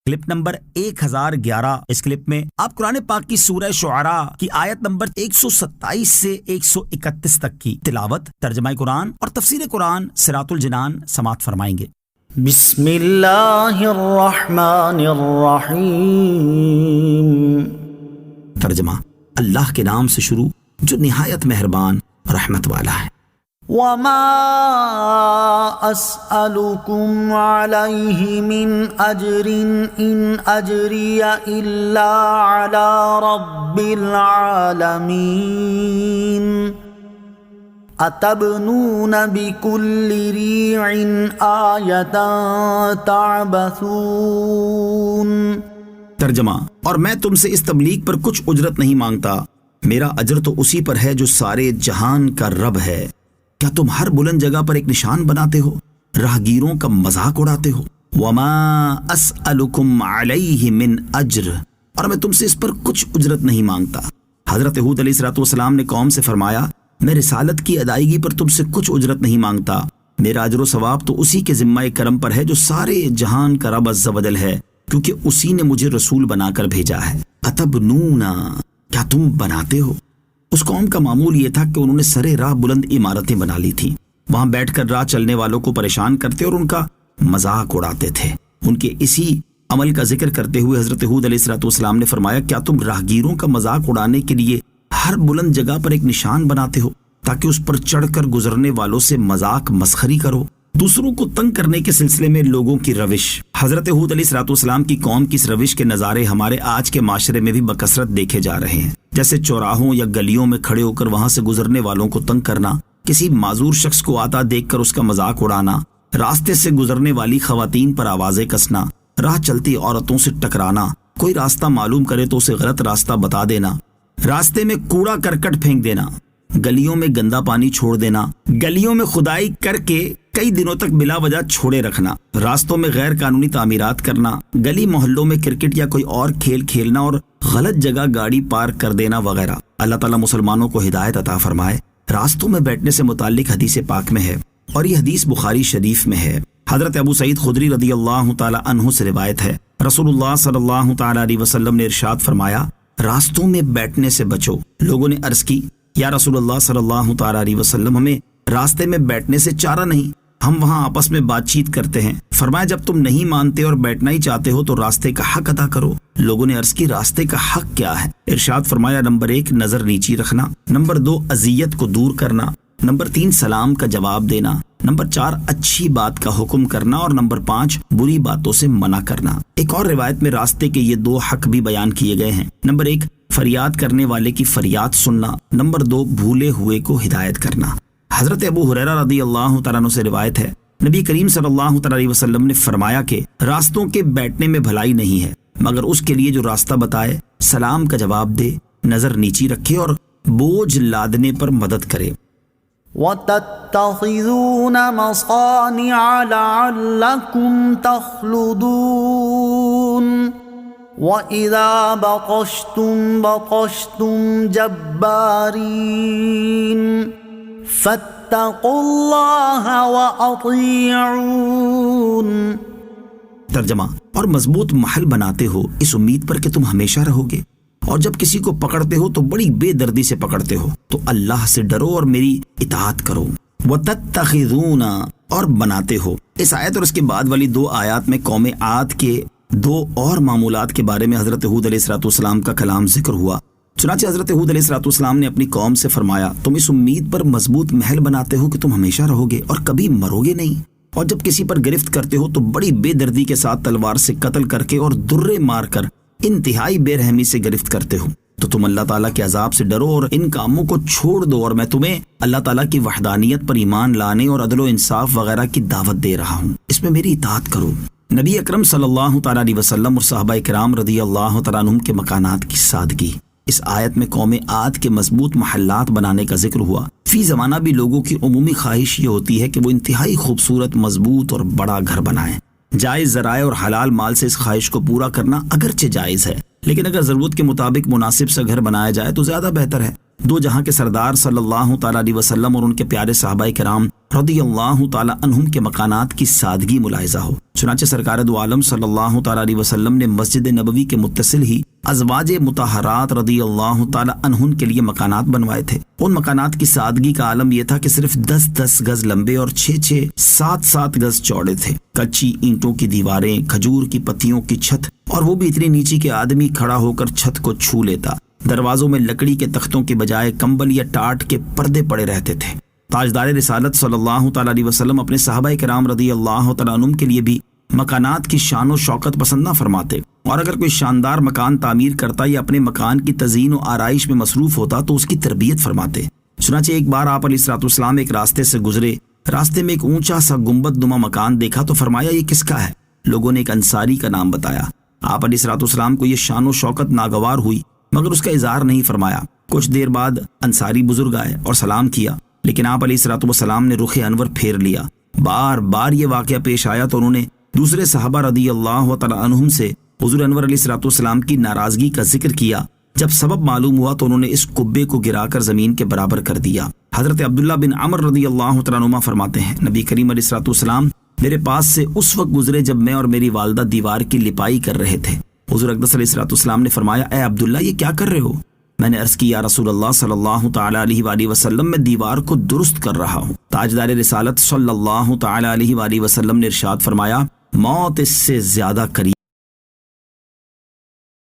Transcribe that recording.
Clip number 1011۔ اس clip میں آپ قرآن پاک کی سورہ شعراء کی آیت نمبر 127 سے 131 تک کی تلاوت، ترجمہ قرآن اور تفسیر قرآن صراط الجنان سماعت فرمائیں گے۔ بسم اللہ الرحمن الرحیم۔ ترجمہ: اللہ کے نام سے شروع جو نہایت مہربان رحمت والا ہے۔ وما اسألكم علیہ من اجر ان اجری الا علی رب العالمین اتبنون بکل ریع آیۃ تعبثون۔ ترجمہ: اور میں تم سے اس تبلیغ پر کچھ اجرت نہیں مانگتا، میرا اجر تو اسی پر ہے جو سارے جہان کا رب ہے۔ کیا تم ہر بلند جگہ پر ایک نشان بناتے ہو، راہگیروں کا مذاق اڑاتے ہو؟ وما اسألکم علیہ من اجر، اور میں تم سے اس پر کچھ اجرت نہیں مانگتا۔ حضرت ہود علیہ السلام نے قوم سے فرمایا، میں رسالت کی ادائیگی پر تم سے کچھ اجرت نہیں مانگتا، میرا اجر و ثواب تو اسی کے ذمہ کرم پر ہے جو سارے جہان کا رب عز و جل ہے، کیونکہ اسی نے مجھے رسول بنا کر بھیجا ہے۔ اتبنون، کیا تم بناتے ہو؟ اس قوم کا معمول یہ تھا کہ انہوں نے سرے راہ بلند عمارتیں بنا لی تھیں، وہاں بیٹھ کر راہ چلنے والوں کو پریشان کرتے اور ان کا مذاق اڑاتے تھے۔ ان کے اسی عمل کا ذکر کرتے ہوئے حضرت ہود علیہ السلام نے فرمایا، کیا تم راہگیروں کا مذاق اڑانے کے لیے ہر بلند جگہ پر ایک نشان بناتے ہو تاکہ اس پر چڑھ کر گزرنے والوں سے مذاق مسخری کرو؟ دوسروں کو تنگ کرنے کے سلسلے میں لوگوں کی روش، حضرت ہود علیہ السلام کی قوم کی اس روش کے نظارے ہمارے آج کے معاشرے میں بھی بکثرت دیکھے جا رہے ہیں، جیسے چوراہوں یا گلیوں میں کھڑے ہو کر وہاں سے گزرنے والوں کو تنگ کرنا، کسی معذور شخص کو آتا دیکھ کر اس کا مذاق اڑانا، راستے سے گزرنے والی خواتین پر آوازیں کسنا، راہ چلتی عورتوں سے ٹکرانا، کوئی راستہ معلوم کرے تو اسے غلط راستہ بتا دینا، راستے میں کوڑا کرکٹ پھینک دینا، گلیوں میں گندا پانی چھوڑ دینا، گلیوں میں کھدائی کر کے کئی دنوں تک بلا وجہ چھوڑے رکھنا، راستوں میں غیر قانونی تعمیرات کرنا، گلی محلوں میں کرکٹ یا کوئی اور کھیل کھیلنا اور غلط جگہ گاڑی پارک کر دینا وغیرہ۔ اللہ تعالیٰ مسلمانوں کو ہدایت عطا فرمائے۔ راستوں میں بیٹھنے سے متعلق حدیث پاک میں ہے، اور یہ حدیث بخاری شریف میں ہے۔ حضرت ابو سعید خدری رضی اللہ تعالی عنہ سے روایت ہے، رسول اللہ صلی اللہ تعالی علیہ وسلم نے ارشاد فرمایا، راستوں میں بیٹھنے سے بچو۔ لوگوں نے عرض کی، یا رسول اللہ صلی اللہ تعالی علیہ وسلم، ہمیں راستے میں بیٹھنے سے چارہ نہیں، ہم وہاں آپس میں بات چیت کرتے ہیں۔ فرمایا، جب تم نہیں مانتے اور بیٹھنا ہی چاہتے ہو تو راستے کا حق ادا کرو۔ لوگوں نے عرض کی، راستے کا حق کیا ہے؟ ارشاد فرمایا، نمبر 1 نظر نیچی رکھنا، نمبر 2 اذیت کو دور کرنا، نمبر 3 سلام کا جواب دینا، نمبر 4 اچھی بات کا حکم کرنا، اور نمبر 5 بری باتوں سے منع کرنا۔ ایک اور روایت میں راستے کے یہ 2 حق بھی بیان کیے گئے ہیں، نمبر 1 فریاد کرنے والے کی فریاد سننا، نمبر 2 بھولے ہوئے کو ہدایت کرنا۔ حضرت ابو ہریرہ رضی اللہ تعالیٰ عنہ سے روایت ہے، نبی کریم صلی اللہ تعالیٰ علیہ وسلم نے فرمایا کہ راستوں کے بیٹھنے میں بھلائی نہیں ہے مگر اس کے لیے جو راستہ بتائے، سلام کا جواب دے، نظر نیچی رکھے اور بوجھ لادنے پر مدد کرے۔ وَتَتَّخِذُونَ مَصَانِعَ لَعَلَّكُمْ تَخْلُدُونَ وَإِذَا بَطَشْتُمْ بَطَشْتُمْ جَبَّارِينَ فَاتَّقُوا اللَّهَ وَأَطِيعُونَ۔ ترجمہ: اور مضبوط محل بناتے ہو اس امید پر کہ تم ہمیشہ رہو گے، اور جب کسی کو پکڑتے ہو تو بڑی بے دردی سے پکڑتے ہو، تو اللہ سے ڈرو اور میری اطاعت کرو۔ وَتَتَّخِذُونَ، اور بناتے ہو۔ اس آیت اور اس کے بعد والی 2 آیات میں قوم عاد کے 2 اور معمولات کے بارے میں حضرت ہود علیہ السلام کا کلام ذکر ہوا۔ چنانچہ حضرت ہود علیہ السلام نے اپنی قوم سے فرمایا، تم اس امید پر مضبوط محل بناتے ہو کہ تم ہمیشہ رہو گے اور کبھی مرو گے نہیں، اور جب کسی پر گرفت کرتے ہو تو بڑی بے دردی کے ساتھ تلوار سے قتل کر کے اور درے مار کر انتہائی بے رحمی سے گرفت کرتے ہو، تو تم اللہ تعالیٰ کے عذاب سے ڈرو اور ان کاموں کو چھوڑ دو، اور میں تمہیں اللہ تعالیٰ کی وحدانیت پر ایمان لانے اور عدل و انصاف وغیرہ کی دعوت دے رہا ہوں، اس میں میری اطاعت کرو۔ نبی اکرم صلی اللہ تعالیٰ علیہ وسلم اور صحابہ کرام رضی اللہ تعالیٰ عنہم کے مکانات کی سادگی۔ اس آیت میں قوم عاد کے مضبوط محلات بنانے کا ذکر ہوا۔ فی زمانہ بھی لوگوں کی عمومی خواہش یہ ہوتی ہے کہ وہ انتہائی خوبصورت، مضبوط اور بڑا گھر بنائیں۔ جائز ذرائع اور حلال مال سے اس خواہش کو پورا کرنا اگرچہ جائز ہے، لیکن اگر ضرورت کے مطابق مناسب سا گھر بنایا جائے تو زیادہ بہتر ہے۔ دو جہاں کے سردار صلی اللہ تعالیٰ علیہ وسلم اور ان کے پیارے صحابہ کرام رضی اللہ تعالیٰ عنہم کے مکانات کی سادگی ملاحظہ ہو۔ چنانچہ سرکار دو عالم صلی اللہ تعالیٰ علیہ وسلم نے مسجد نبوی کے متصل ہی ازواج مطہرات رضی اللہ تعالیٰ عنہن کے لیے مکانات بنوائے تھے۔ ان مکانات کی سادگی کا عالم یہ تھا کہ صرف 10 گز لمبے اور 6 7 گز چوڑے تھے۔ کچی اینٹوں کی دیواریں، کھجور کی پتیوں کی چھت، اور وہ بھی اتنی نیچی کہ آدمی کھڑا ہو کر چھت کو چھو لیتا۔ دروازوں میں لکڑی کے تختوں کے بجائے کمبل یا ٹاٹ کے پردے پڑے رہتے تھے۔ تاجدار رسالت صلی اللہ تعالیٰ علیہ وسلم اپنے صحابہ کرام رضی اللہ تعالیٰ عنہم کے لیے بھی مکانات کی شان و شوکت پسند نہ فرماتے، اور اگر کوئی شاندار مکان تعمیر کرتا یا اپنے مکان کی تزئین و آرائش میں مصروف ہوتا تو اس کی تربیت فرماتے۔ چنانچہ ایک بار آپ علیہ الصلوۃ والسلام ایک راستے سے گزرے، راستے میں ایک اونچا سا گنبد نما مکان دیکھا تو فرمایا یہ کس کا ہے؟ لوگوں نے ایک انصاری کا نام بتایا۔ آپ علیہ الصلوۃ والسلام کو یہ شان و شوکت ناگوار ہوئی مگر اس کا اظہار نہیں فرمایا۔ کچھ دیر بعد انصاری بزرگ آئے اور سلام کیا، لیکن آپ علیہ الصلوۃ والسلام نے رخ انور پھیر لیا۔ بار بار یہ واقعہ پیش آیا تو انہوں نے دوسرے صحابہ رضی اللہ تعالیٰ عنہم سے حضور انور علیہ الصلوۃ والسلام کی ناراضگی کا ذکر کیا۔ جب سبب معلوم ہوا تو انہوں نے اس قبے کو گرا کر زمین کے برابر کر دیا۔ حضرت عبداللہ بن عمر رضی اللہ تعالیٰ عنہما فرماتے ہیں، نبی کریم علیہ الصلوۃ والسلام میرے پاس سے اس وقت گزرے جب میں اور میری والدہ دیوار کی لپائی کر رہے تھے۔ حضور اقدس علیہ الصلوۃ والسلام نے فرمایا، اے عبداللہ یہ کیا کر رہے ہو؟ میں نے عرض کی، یا رسول اللہ صلی اللہ تعالیٰ علیہ وآلہ وسلم میں دیوار کو درست کر رہا ہوں۔ تاجدار رسالت صلی اللہ تعالیٰ علیہ وآلہ وسلم نے ارشاد فرمایا، موت اس سے زیادہ قریب